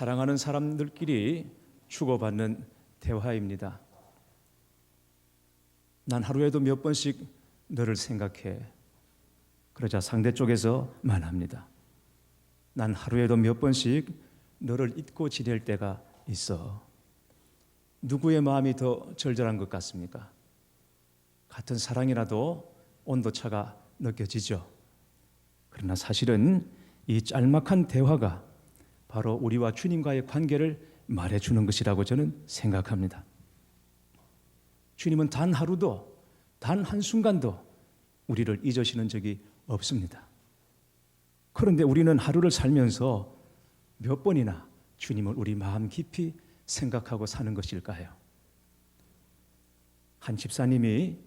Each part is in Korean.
사랑하는 사람들끼리 주고받는 대화입니다. 난 하루에도 몇 번씩 너를 생각해. 그러자 상대 쪽에서 말합니다. 난 하루에도 몇 번씩 너를 잊고 지낼 때가 있어. 누구의 마음이 더 절절한 것 같습니까? 같은 사랑이라도 온도차가 느껴지죠. 그러나 사실은 이 짤막한 대화가 바로 우리와 주님과의 관계를 말해주는 것이라고 저는 생각합니다. 주님은 단 하루도, 단 한순간도 우리를 잊으시는 적이 없습니다. 그런데 우리는 하루를 살면서 몇 번이나 주님을 우리 마음 깊이 생각하고 사는 것일까요? 한 집사님이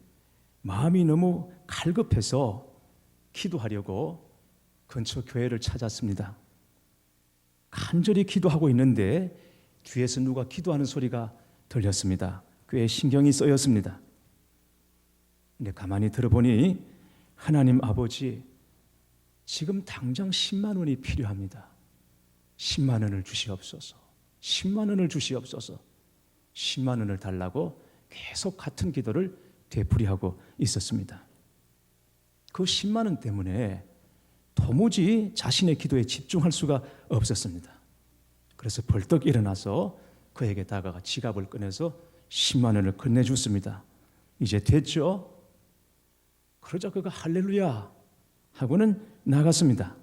마음이 너무 갈급해서 기도하려고 근처 교회를 찾았습니다. 간절히 기도하고 있는데 뒤에서 누가 기도하는 소리가 들렸습니다. 꽤 신경이 쓰였습니다. 근데 가만히 들어보니 하나님 아버지, 지금 당장 10만 원이 필요합니다. 10만 원을 주시옵소서. 10만 원을 주시옵소서. 10만 원을 달라고 계속 같은 기도를 되풀이하고 있었습니다. 그 10만 원 때문에 도무지 자신의 기도에 집중할 수가 없었습니다. 그래서 벌떡 일어나서 그에게 다가가 지갑을 꺼내서 10만 원을 건네줬습니다. 이제 됐죠? 그러자 그가 할렐루야 하고는 나갔습니다.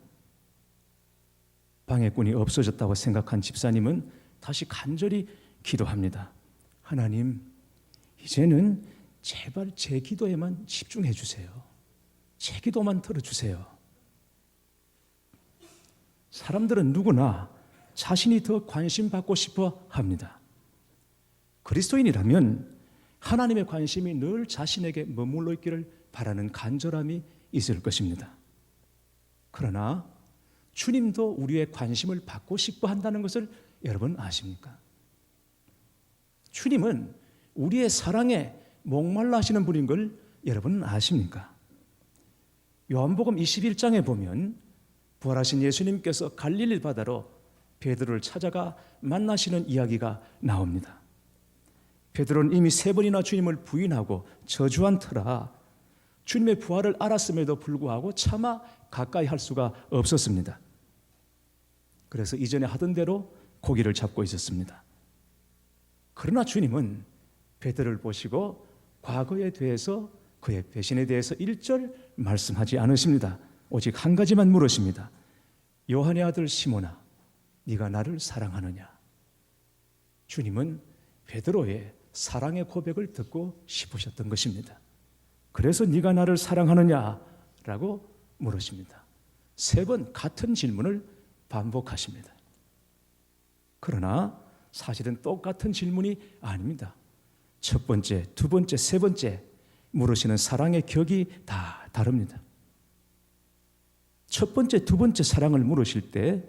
방해꾼이 없어졌다고 생각한 집사님은 다시 간절히 기도합니다. 하나님, 이제는 제발 제 기도에만 집중해 주세요. 제 기도만 들어주세요. 사람들은 누구나 자신이 더 관심받고 싶어 합니다. 그리스도인이라면 하나님의 관심이 늘 자신에게 머물러 있기를 바라는 간절함이 있을 것입니다. 그러나 주님도 우리의 관심을 받고 싶어 한다는 것을 여러분 아십니까? 주님은 우리의 사랑에 목말라 하시는 분인 걸 여러분 아십니까? 요한복음 21장에 보면 부활하신 예수님께서 갈릴리 바다로 베드로를 찾아가 만나시는 이야기가 나옵니다. 베드로는 이미 3번이나 주님을 부인하고 저주한 터라 주님의 부활을 알았음에도 불구하고 차마 가까이 할 수가 없었습니다. 그래서 이전에 하던 대로 고기를 잡고 있었습니다. 그러나 주님은 베드로를 보시고 과거에 대해서, 그의 배신에 대해서 일절 말씀하지 않으십니다. 오직 한 가지만 물으십니다. 요한의 아들 시몬아, 네가 나를 사랑하느냐? 주님은 베드로의 사랑의 고백을 듣고 싶으셨던 것입니다. 그래서 네가 나를 사랑하느냐라고 물으십니다. 3번 같은 질문을 반복하십니다. 그러나 사실은 똑같은 질문이 아닙니다. 첫 번째, 두 번째, 세 번째 물으시는 사랑의 격이 다 다릅니다. 첫 번째, 두 번째 사랑을 물으실 때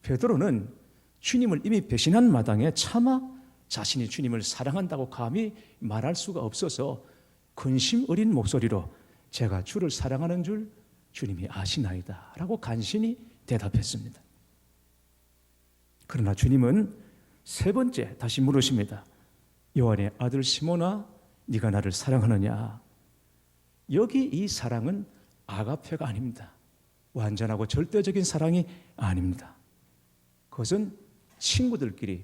베드로는 주님을 이미 배신한 마당에 차마 자신이 주님을 사랑한다고 감히 말할 수가 없어서 근심 어린 목소리로 제가 주를 사랑하는 줄 주님이 아시나이다 라고 간신히 대답했습니다. 그러나 주님은 3번째 다시 물으십니다. 요한의 아들 시몬아, 네가 나를 사랑하느냐? 여기 이 사랑은 아가페가 아닙니다. 완전하고 절대적인 사랑이 아닙니다. 그것은 친구들끼리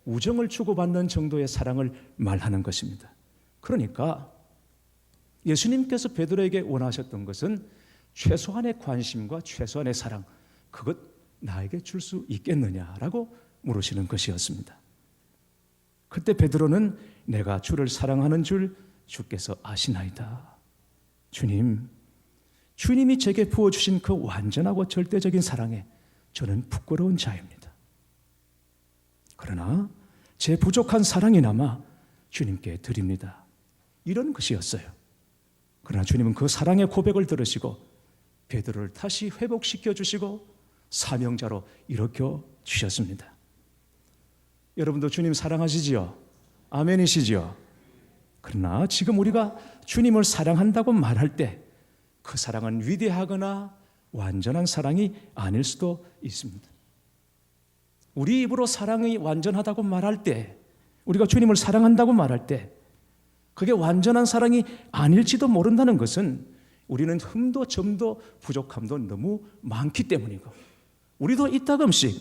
우정을 주고받는 정도의 사랑을 말하는 것입니다. 그러니까 예수님께서 베드로에게 원하셨던 것은 최소한의 관심과 최소한의 사랑, 그것 나에게 줄 수 있겠느냐라고 물으시는 것이었습니다. 그때 베드로는 내가 주를 사랑하는 줄 주께서 아시나이다. 주님이 제게 부어주신 그 완전하고 절대적인 사랑에 저는 부끄러운 자입니다. 그러나 제 부족한 사랑이나마 주님께 드립니다. 이런 것이었어요. 그러나 주님은 그 사랑의 고백을 들으시고 베드로를 다시 회복시켜 주시고 사명자로 일으켜 주셨습니다. 여러분도 주님 사랑하시지요? 아멘이시지요? 그러나 지금 우리가 주님을 사랑한다고 말할 때 그 사랑은 위대하거나 완전한 사랑이 아닐 수도 있습니다. 우리 입으로 사랑이 완전하다고 말할 때, 우리가 주님을 사랑한다고 말할 때 그게 완전한 사랑이 아닐지도 모른다는 것은 우리는 흠도 점도 부족함도 너무 많기 때문이고, 우리도 이따금씩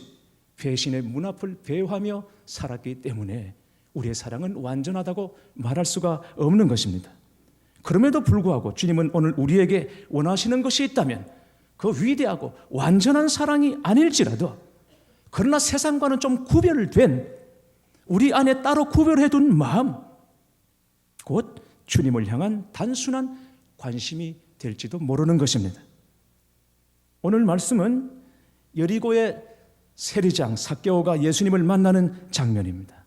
배신의 문 앞을 배회하며 살았기 때문에 우리의 사랑은 완전하다고 말할 수가 없는 것입니다. 그럼에도 불구하고 주님은 오늘 우리에게 원하시는 것이 있다면 그 위대하고 완전한 사랑이 아닐지라도, 그러나 세상과는 좀 구별된 우리 안에 따로 구별해 둔 마음, 곧 주님을 향한 단순한 관심이 될지도 모르는 것입니다. 오늘 말씀은 여리고의 세리장 삭개오가 예수님을 만나는 장면입니다.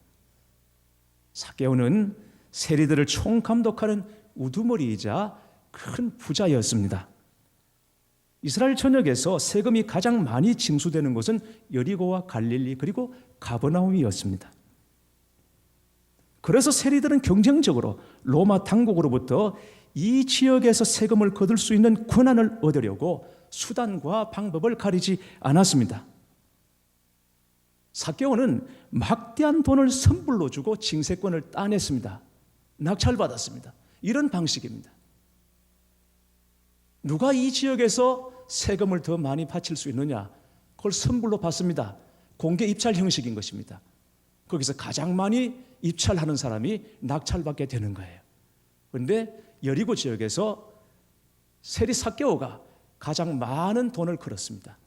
삭개오는 세리들을 총감독하는 우두머리이자 큰 부자였습니다. 이스라엘 전역에서 세금이 가장 많이 징수되는 곳은 여리고와 갈릴리 그리고 가버나움이었습니다. 그래서 세리들은 경쟁적으로 로마 당국으로부터 이 지역에서 세금을 거둘 수 있는 권한을 얻으려고 수단과 방법을 가리지 않았습니다. 삭개오는 막대한 돈을 선불로 주고 징세권을 따냈습니다. 낙찰받았습니다. 이런 방식입니다. 누가 이 지역에서 세금을 더 많이 바칠 수 있느냐, 그걸 선불로 받습니다. 공개 입찰 형식인 것입니다. 거기서 가장 많이 입찰하는 사람이 낙찰받게 되는 거예요. 그런데 여리고 지역에서 세리 삭개오가 가장 많은 돈을 걸었습니다.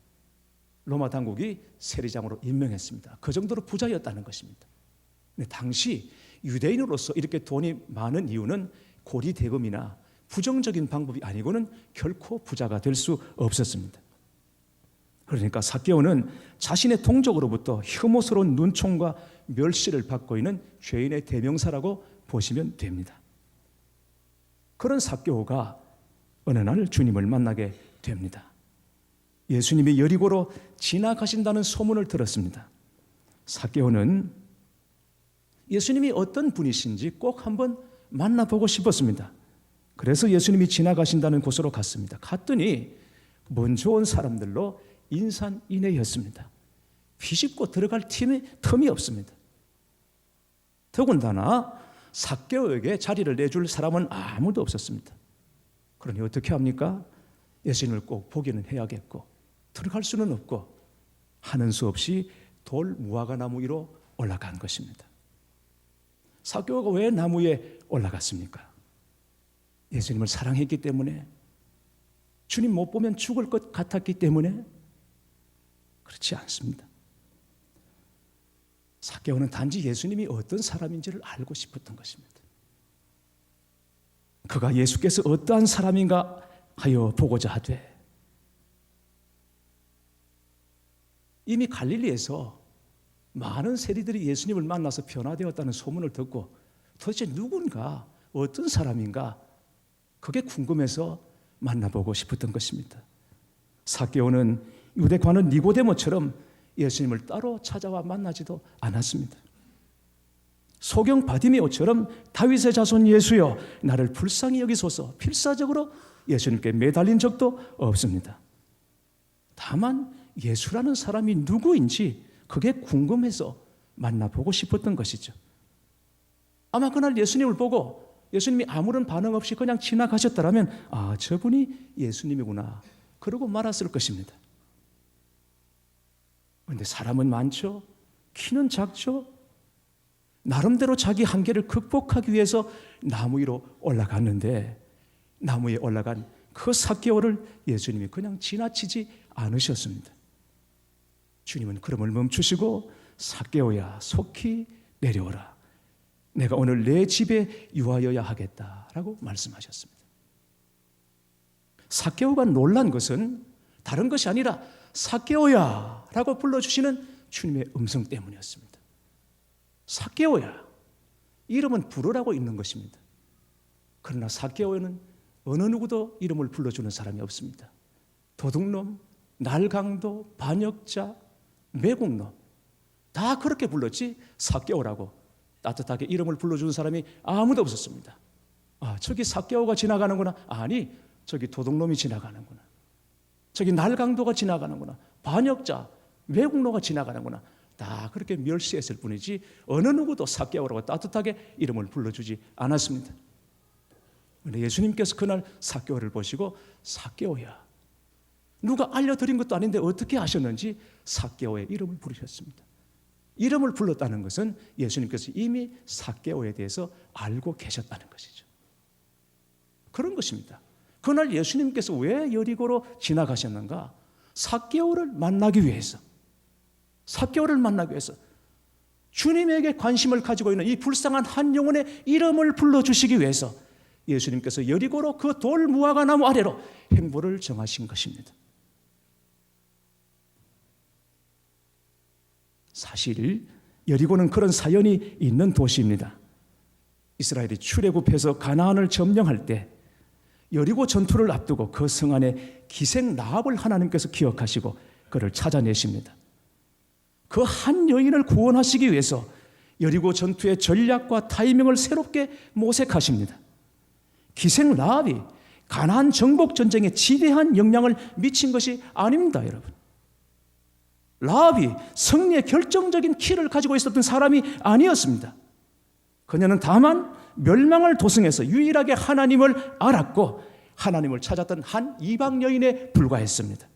로마 당국이 세리장으로 임명했습니다. 그 정도로 부자였다는 것입니다. 근데 당시 유대인으로서 이렇게 돈이 많은 이유는 고리 대금이나 부정적인 방법이 아니고는 결코 부자가 될 수 없었습니다. 그러니까 삭개오는 자신의 동족으로부터 혐오스러운 눈총과 멸시를 받고 있는 죄인의 대명사라고 보시면 됩니다. 그런 삭개오가 어느 날 주님을 만나게 됩니다. 예수님이 여리고로 지나가신다는 소문을 들었습니다. 삭개오는 예수님이 어떤 분이신지 꼭 한번 만나보고 싶었습니다. 그래서 예수님이 지나가신다는 곳으로 갔습니다. 갔더니 먼저 온 사람들로 인산인해였습니다. 비집고 들어갈 틈이 없습니다. 더군다나 삭개오에게 자리를 내줄 사람은 아무도 없었습니다. 그러니 어떻게 합니까? 예수님을 꼭 보기는 해야겠고 들어갈 수는 없고 하는 수 없이 돌 무화과 나무 위로 올라간 것입니다. 삭개오가 왜 나무 위에 올라갔습니까? 예수님을 사랑했기 때문에, 주님 못 보면 죽을 것 같았기 때문에? 그렇지 않습니다. 삭개오는 단지 예수님이 어떤 사람인지를 알고 싶었던 것입니다. 그가 예수께서 어떠한 사람인가 하여 보고자 하되, 이미 갈릴리에서 많은 세리들이 예수님을 만나서 변화되었다는 소문을 듣고 도대체 누군가, 어떤 사람인가, 그게 궁금해서 만나보고 싶었던 것입니다. 삭개오는 유대관원 니고데모처럼 예수님을 따로 찾아와 만나지도 않았습니다. 소경 바디메오처럼 다윗의 자손 예수여 나를 불쌍히 여기소서 필사적으로 예수님께 매달린 적도 없습니다. 다만 예수라는 사람이 누구인지 그게 궁금해서 만나보고 싶었던 것이죠. 아마 그날 예수님을 보고 예수님이 아무런 반응 없이 그냥 지나가셨더라면 아, 저분이 예수님이구나 그러고 말았을 것입니다. 그런데 사람은 많죠. 키는 작죠. 나름대로 자기 한계를 극복하기 위해서 나무 위로 올라갔는데, 나무 위에 올라간 그 삭개오를 예수님이 그냥 지나치지 않으셨습니다. 주님은 걸음을 멈추시고 삭개오야 속히 내려오라. 내가 오늘 내 집에 유하여야 하겠다라고 말씀하셨습니다. 삭개오가 놀란 것은 다른 것이 아니라 삭개오야 라고 불러주시는 주님의 음성 때문이었습니다. 삭개오야, 이름은 부르라고 있는 것입니다. 그러나 삭개오는 어느 누구도 이름을 불러주는 사람이 없습니다. 도둑놈, 날강도, 반역자, 매국놈 다 그렇게 불렀지 삭개오라고 따뜻하게 이름을 불러주는 사람이 아무도 없었습니다. 아, 저기 삭개오가 지나가는구나. 아니, 저기 도둑놈이 지나가는구나. 저기 날강도가 지나가는구나. 반역자, 매국노가 지나가는구나. 다 그렇게 멸시했을 뿐이지 어느 누구도 삭개오라고 따뜻하게 이름을 불러주지 않았습니다. 그런데 예수님께서 그날 삭개오를 보시고 삭개오야, 누가 알려드린 것도 아닌데 어떻게 아셨는지 삭개오의 이름을 부르셨습니다. 이름을 불렀다는 것은 예수님께서 이미 삭개오에 대해서 알고 계셨다는 것이죠. 그런 것입니다. 그날 예수님께서 왜 여리고로 지나가셨는가? 삭개오를 만나기 위해서, 삭개오를 만나기 위해서 주님에게 관심을 가지고 있는 이 불쌍한 한 영혼의 이름을 불러주시기 위해서 예수님께서 여리고로 그 돌 무화과 나무 아래로 행보를 정하신 것입니다. 사실 여리고는 그런 사연이 있는 도시입니다. 이스라엘이 출애굽해서 가나안을 점령할 때 여리고 전투를 앞두고 그 성 안에 기생 라합을 하나님께서 기억하시고 그를 찾아내십니다. 그 한 여인을 구원하시기 위해서 여리고 전투의 전략과 타이밍을 새롭게 모색하십니다. 기생 라합이 가나안 정복 전쟁에 지대한 영향을 미친 것이 아닙니다, 여러분. 라합이 승리의 결정적인 키를 가지고 있었던 사람이 아니었습니다. 그녀는 다만 멸망을 도성해서 유일하게 하나님을 알았고 하나님을 찾았던 한 이방 여인에 불과했습니다.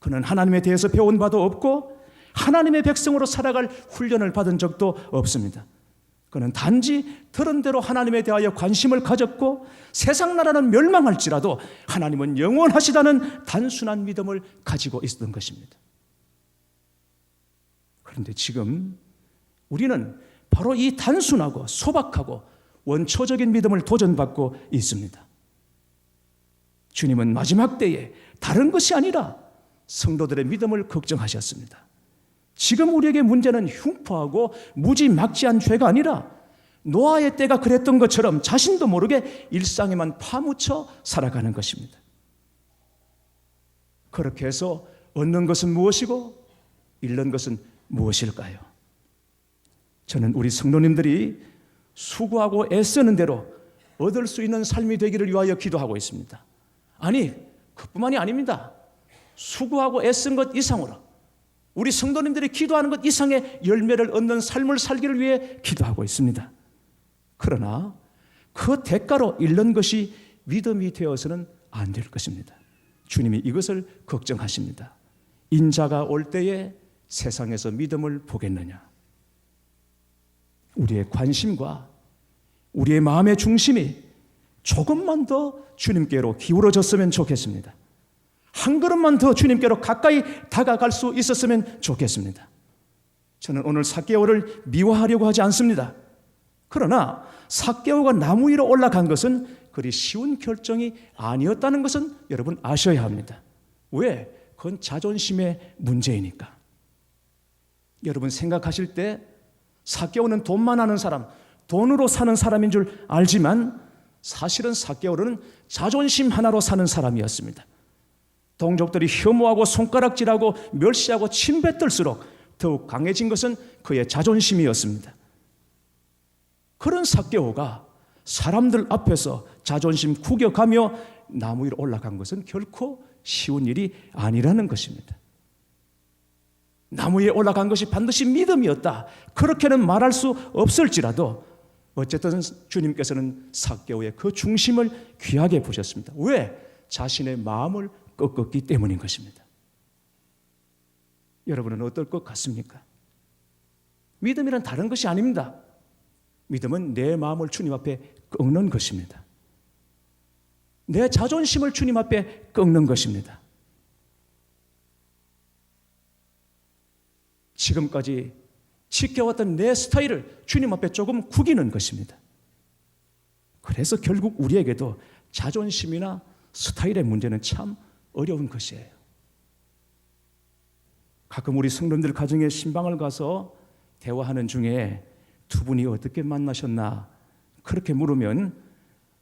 그는 하나님에 대해서 배운 바도 없고 하나님의 백성으로 살아갈 훈련을 받은 적도 없습니다. 그는 단지 들은 대로 하나님에 대하여 관심을 가졌고 세상 나라는 멸망할지라도 하나님은 영원하시다는 단순한 믿음을 가지고 있었던 것입니다. 그런데 지금 우리는 바로 이 단순하고 소박하고 원초적인 믿음을 도전받고 있습니다. 주님은 마지막 때에 다른 것이 아니라 성도들의 믿음을 걱정하셨습니다. 지금 우리에게 문제는 흉포하고 무지막지한 죄가 아니라 노아의 때가 그랬던 것처럼 자신도 모르게 일상에만 파묻혀 살아가는 것입니다. 그렇게 해서 얻는 것은 무엇이고 잃는 것은 무엇일까요? 저는 우리 성도님들이 수고하고 애쓰는 대로 얻을 수 있는 삶이 되기를 위하여 기도하고 있습니다. 아니, 그뿐만이 아닙니다. 수고하고 애쓴 것 이상으로 우리 성도님들이 기도하는 것 이상의 열매를 얻는 삶을 살기를 위해 기도하고 있습니다. 그러나 그 대가로 잃는 것이 믿음이 되어서는 안 될 것입니다. 주님이 이것을 걱정하십니다. 인자가 올 때에 세상에서 믿음을 보겠느냐? 우리의 관심과 우리의 마음의 중심이 조금만 더 주님께로 기울어졌으면 좋겠습니다. 한 걸음만 더 주님께로 가까이 다가갈 수 있었으면 좋겠습니다. 저는 오늘 삭개오를 미워하려고 하지 않습니다. 그러나 삭개오가 나무 위로 올라간 것은 그리 쉬운 결정이 아니었다는 것은 여러분 아셔야 합니다. 왜? 그건 자존심의 문제이니까. 여러분 생각하실 때 삭개오는 돈만 아는 사람, 돈으로 사는 사람인 줄 알지만 사실은 삭개오는 자존심 하나로 사는 사람이었습니다. 동족들이 혐오하고 손가락질하고 멸시하고 침뱉을수록 더욱 강해진 것은 그의 자존심이었습니다. 그런 삭개오가 사람들 앞에서 자존심 구겨가며 나무 위로 올라간 것은 결코 쉬운 일이 아니라는 것입니다. 나무 위에 올라간 것이 반드시 믿음이었다, 그렇게는 말할 수 없을지라도 어쨌든 주님께서는 삭개오의 그 중심을 귀하게 보셨습니다. 왜? 자신의 마음을 꺾었기 때문인 것입니다. 여러분은 어떨 것 같습니까? 믿음이란 다른 것이 아닙니다. 믿음은 내 마음을 주님 앞에 꺾는 것입니다. 내 자존심을 주님 앞에 꺾는 것입니다. 지금까지 지켜왔던 내 스타일을 주님 앞에 조금 구기는 것입니다. 그래서 결국 우리에게도 자존심이나 스타일의 문제는 참 어려운 것이에요. 가끔 우리 성도님들 가정에 신방을 가서 대화하는 중에 두 분이 어떻게 만나셨나 그렇게 물으면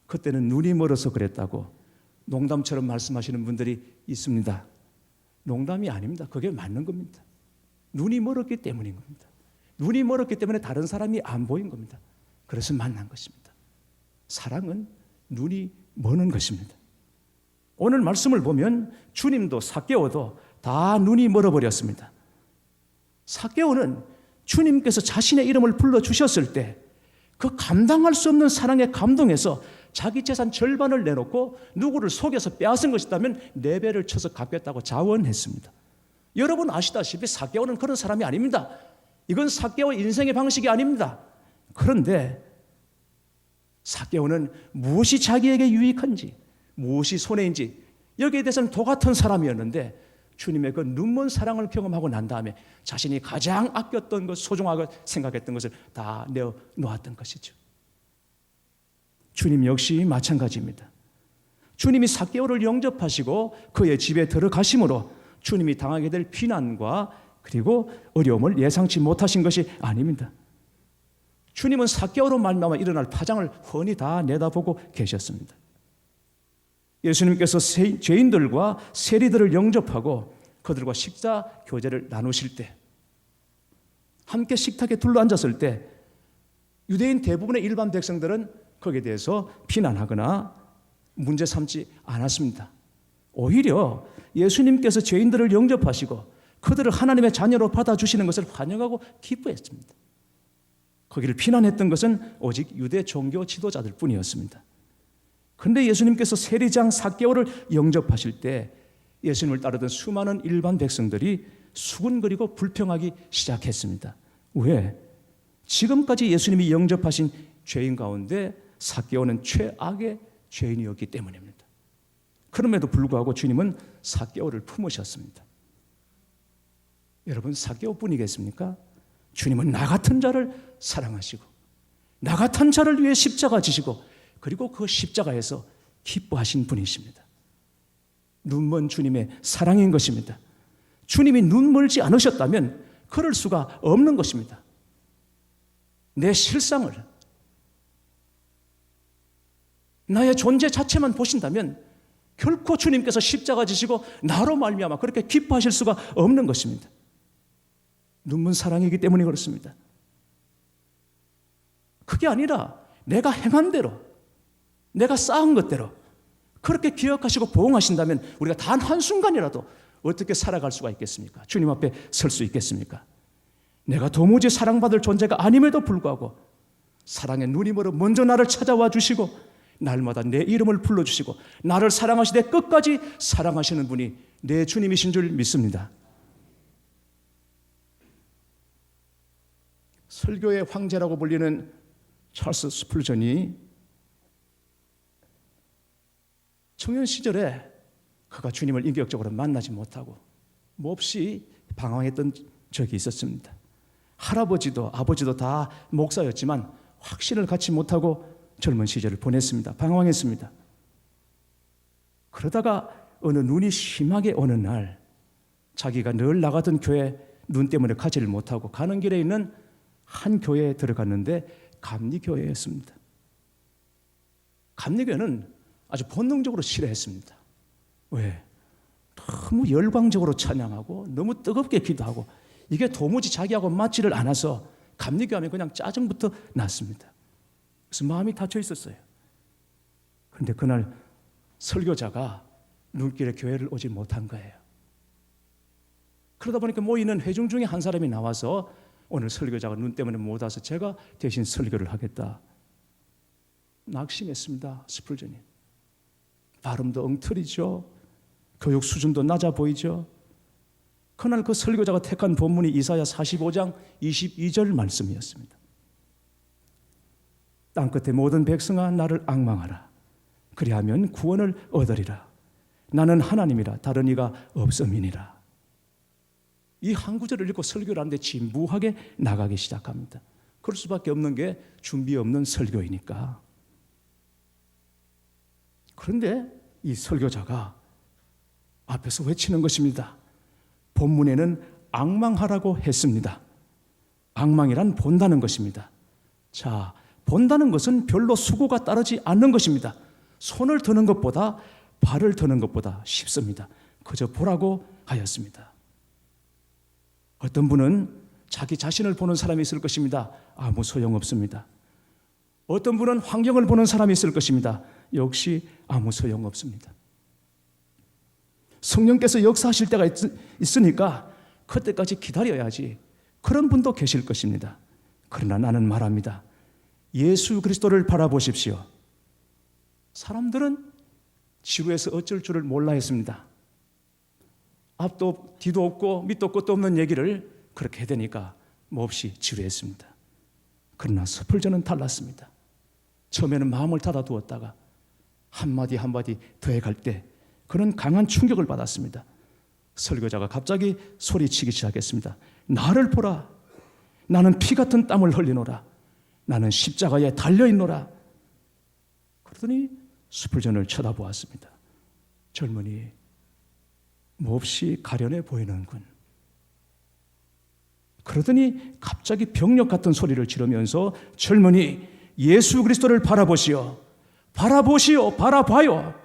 그때는 눈이 멀어서 그랬다고 농담처럼 말씀하시는 분들이 있습니다. 농담이 아닙니다. 그게 맞는 겁니다. 눈이 멀었기 때문인 겁니다. 눈이 멀었기 때문에 다른 사람이 안 보인 겁니다. 그래서 만난 것입니다. 사랑은 눈이 머는 것입니다. 오늘 말씀을 보면 주님도 삭개오도 다 눈이 멀어버렸습니다. 삭개오는 주님께서 자신의 이름을 불러주셨을 때 그 감당할 수 없는 사랑에 감동해서 자기 재산 절반을 내놓고 누구를 속여서 빼앗은 것이라면 4배를 쳐서 갚겠다고 자원했습니다. 여러분 아시다시피 삭개오는 그런 사람이 아닙니다. 이건 삭개오의 인생의 방식이 아닙니다. 그런데 삭개오는 무엇이 자기에게 유익한지, 무엇이 손해인지 여기에 대해서는 도같은 사람이었는데 주님의 그 눈먼 사랑을 경험하고 난 다음에 자신이 가장 아꼈던 것, 소중하게 생각했던 것을 다 내어놓았던 것이죠. 주님 역시 마찬가지입니다. 주님이 삭개오를 영접하시고 그의 집에 들어가심으로 주님이 당하게 될 비난과 그리고 어려움을 예상치 못하신 것이 아닙니다. 주님은 삭개오로 말미암아 일어날 파장을 훤히 다 내다보고 계셨습니다. 예수님께서 죄인들과 세리들을 영접하고 그들과 식사 교제를 나누실 때, 함께 식탁에 둘러앉았을 때 유대인 대부분의 일반 백성들은 거기에 대해서 비난하거나 문제 삼지 않았습니다. 오히려 예수님께서 죄인들을 영접하시고 그들을 하나님의 자녀로 받아주시는 것을 환영하고 기뻐했습니다. 거기를 비난했던 것은 오직 유대 종교 지도자들 뿐이었습니다. 그런데 예수님께서 세리장 삭개오를 영접하실 때 예수님을 따르던 수많은 일반 백성들이 수군거리고 불평하기 시작했습니다. 왜? 지금까지 예수님이 영접하신 죄인 가운데 삭개오는 최악의 죄인이었기 때문입니다. 그럼에도 불구하고 주님은 삭개오를 품으셨습니다. 여러분, 삭개오뿐이겠습니까? 주님은 나 같은 자를 사랑하시고 나 같은 자를 위해 십자가 지시고 그리고 그 십자가에서 기뻐하신 분이십니다. 눈먼 주님의 사랑인 것입니다. 주님이 눈멀지 않으셨다면 그럴 수가 없는 것입니다. 내 실상을, 나의 존재 자체만 보신다면 결코 주님께서 십자가 지시고 나로 말미암아 그렇게 기뻐하실 수가 없는 것입니다. 눈먼 사랑이기 때문에 그렇습니다. 그게 아니라 내가 행한 대로, 내가 쌓은 것대로 그렇게 기억하시고 보응하신다면 우리가 단 한순간이라도 어떻게 살아갈 수가 있겠습니까? 주님 앞에 설 수 있겠습니까? 내가 도무지 사랑받을 존재가 아님에도 불구하고 사랑의 눈이 멀어 먼저 나를 찾아와 주시고 날마다 내 이름을 불러주시고 나를 사랑하시되 끝까지 사랑하시는 분이 내 주님이신 줄 믿습니다. 설교의 황제라고 불리는 찰스 스플전이 청년 시절에 그가 주님을 인격적으로 만나지 못하고 몹시 방황했던 적이 있었습니다. 할아버지도 아버지도 다 목사였지만 확신을 갖지 못하고 젊은 시절을 보냈습니다. 방황했습니다. 그러다가 어느 눈이 심하게 오는 날 자기가 늘 나가던 교회 눈 때문에 가지를 못하고 가는 길에 있는 한 교회에 들어갔는데 감리교회였습니다. 감리교회는 아주 본능적으로 싫어했습니다. 왜? 너무 열광적으로 찬양하고 너무 뜨겁게 기도하고 이게 도무지 자기하고 맞지를 않아서 감리교회 하면 그냥 짜증부터 났습니다. 그래서 마음이 닫혀 있었어요. 그런데 그날 설교자가 눈길에 교회를 오지 못한 거예요. 그러다 보니까 모이는 회중 중에 한 사람이 나와서 오늘 설교자가 눈 때문에 못 와서 제가 대신 설교를 하겠다. 낙심했습니다. 스플전이. 발음도 엉터리죠. 교육 수준도 낮아 보이죠. 그날 그 설교자가 택한 본문이 이사야 45장 22절 말씀이었습니다. 땅끝의 모든 백성아 나를 앙망하라. 그리하면 구원을 얻으리라. 나는 하나님이라 다른 이가 없음이니라. 이 한 구절을 읽고 설교를 하는데 진부하게 나가기 시작합니다. 그럴 수밖에 없는 게 준비 없는 설교이니까. 그런데 이 설교자가 앞에서 외치는 것입니다. 본문에는 앙망하라고 했습니다. 앙망이란 본다는 것입니다. 자, 본다는 것은 별로 수고가 따르지 않는 것입니다. 손을 드는 것보다 발을 드는 것보다 쉽습니다. 그저 보라고 하였습니다. 어떤 분은 자기 자신을 보는 사람이 있을 것입니다. 아무 소용없습니다. 어떤 분은 환경을 보는 사람이 있을 것입니다. 역시 아무 소용없습니다. 성령께서 역사하실 때가 있으니까 그때까지 기다려야지 그런 분도 계실 것입니다. 그러나 나는 말합니다. 예수 그리스도를 바라보십시오. 사람들은 지루해서 어쩔 줄을 몰라 했습니다. 앞도 뒤도 없고 밑도 끝도 없는 얘기를 그렇게 해대니까 몹시 지루했습니다. 그러나 스펄전은 달랐습니다. 처음에는 마음을 닫아두었다가 한마디 한마디 더해갈 때 그는 강한 충격을 받았습니다. 설교자가 갑자기 소리치기 시작했습니다. 나를 보라. 나는 피 같은 땀을 흘리노라. 나는 십자가에 달려있노라. 그러더니 스펄전을 쳐다보았습니다. 젊은이 몹시 가련해 보이는군. 그러더니 갑자기 병력 같은 소리를 지르면서 젊은이 예수 그리스도를 바라보시오. 바라보시오. 바라봐요.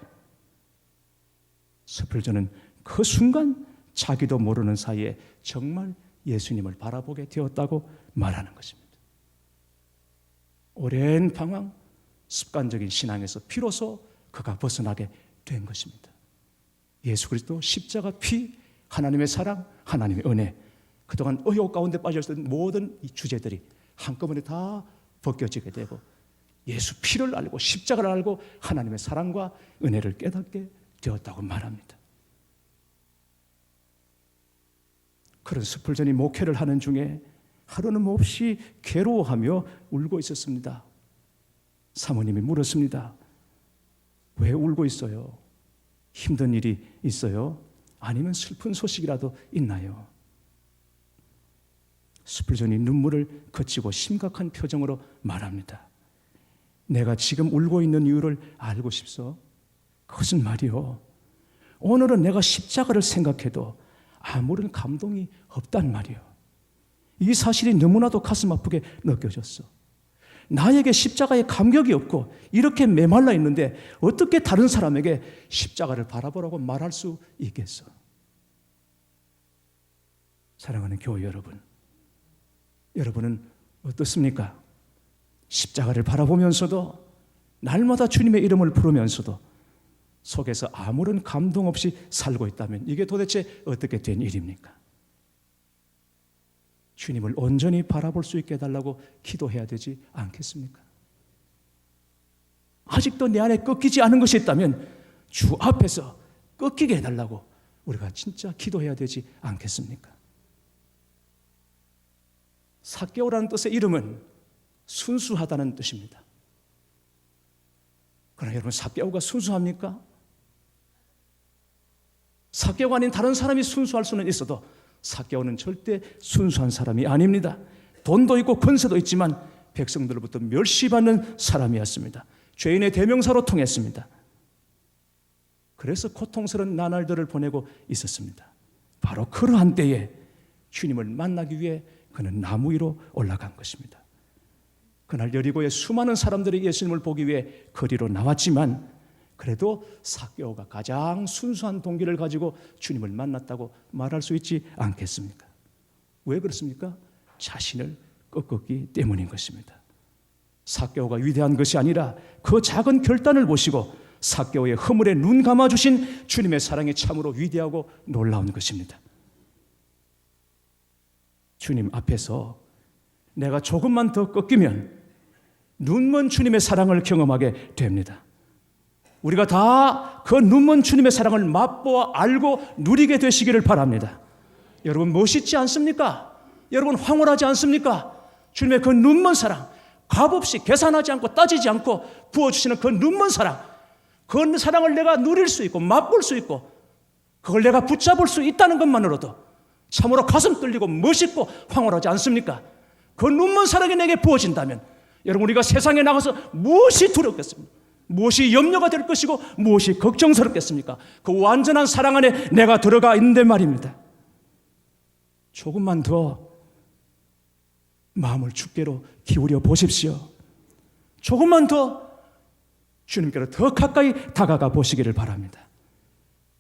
스펄전은 그 순간 자기도 모르는 사이에 정말 예수님을 바라보게 되었다고 말하는 것입니다. 오랜 방황, 습관적인 신앙에서 비로소 그가 벗어나게 된 것입니다. 예수 그리스도 십자가 피, 하나님의 사랑, 하나님의 은혜, 그동안 의욕 가운데 빠져있던 모든 이 주제들이 한꺼번에 다 벗겨지게 되고 예수 피를 알고 십자가를 알고 하나님의 사랑과 은혜를 깨닫게 되었다고 말합니다. 그런 스펄전이 목회를 하는 중에 하루는 몹시 괴로워하며 울고 있었습니다. 사모님이 물었습니다. 왜 울고 있어요? 힘든 일이 있어요? 아니면 슬픈 소식이라도 있나요? 스펄전이 눈물을 그치고 심각한 표정으로 말합니다. 내가 지금 울고 있는 이유를 알고 싶소? 그것은 말이요, 오늘은 내가 십자가를 생각해도 아무런 감동이 없단 말이요. 이 사실이 너무나도 가슴 아프게 느껴졌어. 나에게 십자가에 감격이 없고 이렇게 메말라 있는데 어떻게 다른 사람에게 십자가를 바라보라고 말할 수 있겠어? 사랑하는 교회 여러분, 여러분은 어떻습니까? 십자가를 바라보면서도 날마다 주님의 이름을 부르면서도 속에서 아무런 감동 없이 살고 있다면 이게 도대체 어떻게 된 일입니까? 주님을 온전히 바라볼 수 있게 해달라고 기도해야 되지 않겠습니까? 아직도 내 안에 꺾이지 않은 것이 있다면 주 앞에서 꺾이게 해달라고 우리가 진짜 기도해야 되지 않겠습니까? 삭개오라는 뜻의 이름은 순수하다는 뜻입니다. 그러나 여러분, 삭개오가 순수합니까? 삭개오가 아닌 다른 사람이 순수할 수는 있어도 삭개오는 절대 순수한 사람이 아닙니다. 돈도 있고 권세도 있지만 백성들로부터 멸시받는 사람이었습니다. 죄인의 대명사로 통했습니다. 그래서 고통스러운 나날들을 보내고 있었습니다. 바로 그러한 때에 주님을 만나기 위해 그는 나무 위로 올라간 것입니다. 그날 여리고의 수많은 사람들이 예수님을 보기 위해 거리로 나왔지만 그래도 삭개오가 가장 순수한 동기를 가지고 주님을 만났다고 말할 수 있지 않겠습니까? 왜 그렇습니까? 자신을 꺾었기 때문인 것입니다. 삭개오가 위대한 것이 아니라 그 작은 결단을 보시고 삭개오의 허물에 눈 감아주신 주님의 사랑이 참으로 위대하고 놀라운 것입니다. 주님 앞에서 내가 조금만 더 꺾이면 눈먼 주님의 사랑을 경험하게 됩니다. 우리가 다 그 눈먼 주님의 사랑을 맛보아 알고 누리게 되시기를 바랍니다. 여러분, 멋있지 않습니까? 여러분, 황홀하지 않습니까? 주님의 그 눈먼 사랑, 값없이 계산하지 않고 따지지 않고 부어주시는 그 눈먼 사랑, 그 사랑을 내가 누릴 수 있고 맛볼 수 있고 그걸 내가 붙잡을 수 있다는 것만으로도 참으로 가슴 뚫리고 멋있고 황홀하지 않습니까? 그 눈먼 사랑이 내게 부어진다면 여러분, 우리가 세상에 나가서 무엇이 두렵겠습니까? 무엇이 염려가 될 것이고 무엇이 걱정스럽겠습니까? 그 완전한 사랑 안에 내가 들어가 있는데 말입니다. 조금만 더 마음을 주께로 기울여 보십시오. 조금만 더 주님께로 더 가까이 다가가 보시기를 바랍니다.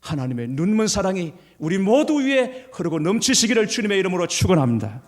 하나님의 눈먼 사랑이 우리 모두 위에 흐르고 넘치시기를 주님의 이름으로 축원합니다.